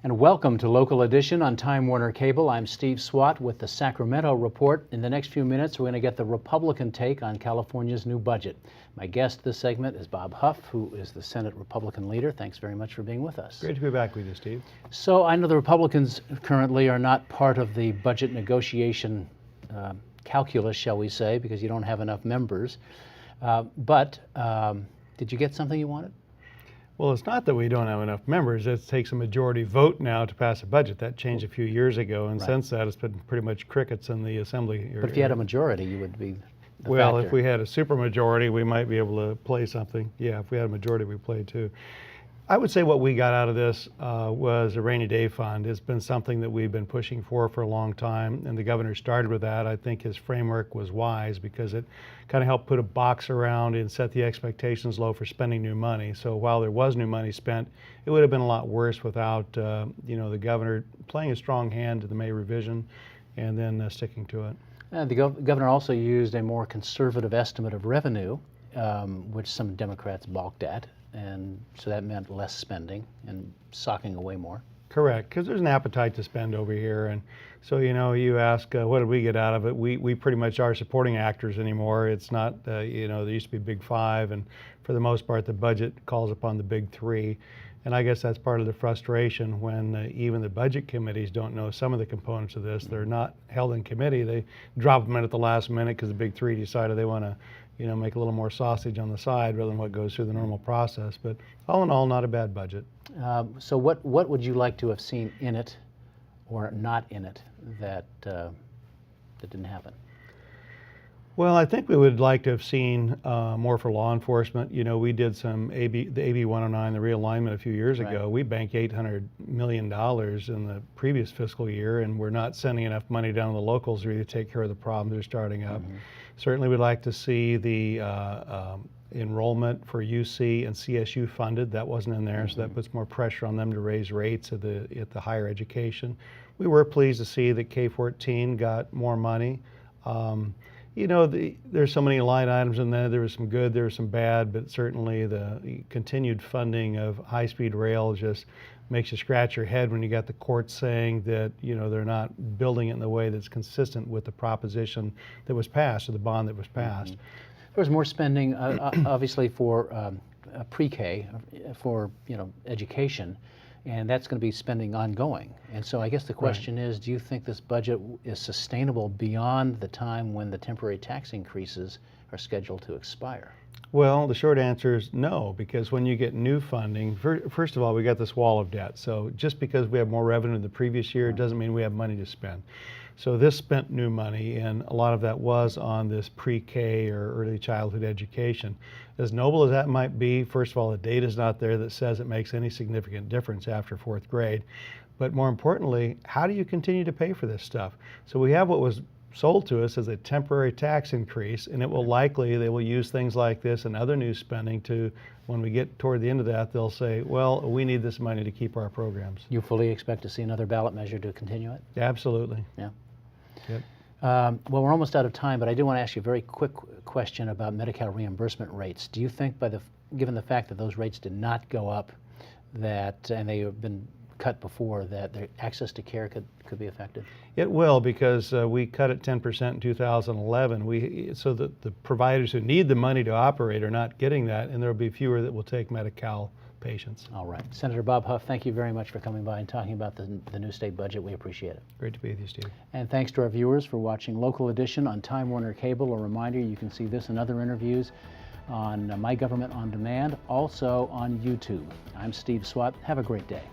And welcome to Local Edition on Time Warner Cable. I'm Steve Swatt with the Sacramento Report. In the next few minutes, we're going to get the Republican take on California's new budget. My guest this segment is Bob Huff, who is the Senate Republican leader. Thanks very much for being with us. Great to be back with you, Steve. So I know the Republicans currently are not part of the budget negotiation calculus, shall we say, because you don't have enough members. But did you get something you wanted? Well, it's not that we don't have enough members. It takes a majority vote now to pass a budget. That changed a few years ago, and since that, it's been pretty much crickets in the assembly. But if you had a majority, you would be the Well, factor. if we had a supermajority, we might be able to play something. Yeah, if we had a majority, we played too. I would say what we got out of this was a rainy day fund. It's been something that we've been pushing for a long time, and the governor started with that. I think his framework was wise because it kind of helped put a box around and set the expectations low for spending new money. So while there was new money spent, it would have been a lot worse without the governor playing a strong hand to the May revision and then sticking to it. The governor also used a more conservative estimate of revenue, which some Democrats balked at. And so that meant less spending and socking away more. Correct, because there's an appetite to spend over here. And so, you ask, what did we get out of it? We pretty much are supporting actors anymore. It's not, there used to be Big Five, and for the most part, the budget calls upon the Big Three. And I guess that's part of the frustration when even the budget committees don't know some of the components of this. They're not held in committee. They drop them in at the last minute because the Big Three decided they want to make a little more sausage on the side rather than what goes through the normal process. But all in all, not a bad budget. So what would you like to have seen in it or not in it that didn't happen? Well, I think we would like to have seen more for law enforcement. We did the AB 109, the realignment a few years ago. We banked $800 million in the previous fiscal year, and we're not sending enough money down to the locals to really take care of the problems that are starting up. Certainly we'd like to see the enrollment for UC and CSU funded. That wasn't in there, so that puts more pressure on them to raise rates at the higher education. We were pleased to see that K-14 got more money. There's so many line items in there. There was some good, there was some bad, but certainly the continued funding of high-speed rail just makes you scratch your head when you got the courts saying that they're not building it in the way that's consistent with the proposition that was passed, or the bond that was passed. There was more spending, obviously, for pre-K, for education. And that's going to be spending ongoing. And so I guess the question is, do you think this budget is sustainable beyond the time when the temporary tax increases are scheduled to expire? Well, the short answer is no, because when you get new funding, first of all, we got this wall of debt. So just because we have more revenue than the previous year doesn't mean we have money to spend. So this spent new money, and a lot of that was on this pre-K or early childhood education. As noble as that might be, first of all, the data's not there that says it makes any significant difference after fourth grade. But more importantly, how do you continue to pay for this stuff? So we have what was sold to us as a temporary tax increase, and it will likely, they will use things like this and other new spending to, when we get toward the end of that, they'll say, well, we need this money to keep our programs. You fully expect to see another ballot measure to continue it? Absolutely. Yeah. Yep. Well, we're almost out of time, but I do want to ask you a very quick question about Medi-Cal reimbursement rates. Do you think, given the fact that those rates did not go up, and they have been cut before, that their access to care could be affected? It will, because we cut it 10% in 2011. So that the providers who need the money to operate are not getting that, and there will be fewer that will take Medi-Cal patients. All right. Senator Bob Huff, thank you very much for coming by and talking about the new state budget. We appreciate it. Great to be with you, Steve. And thanks to our viewers for watching Local Edition on Time Warner Cable. A reminder, you can see this and other interviews on My Government on Demand, also on YouTube. I'm Steve Swatt. Have a great day.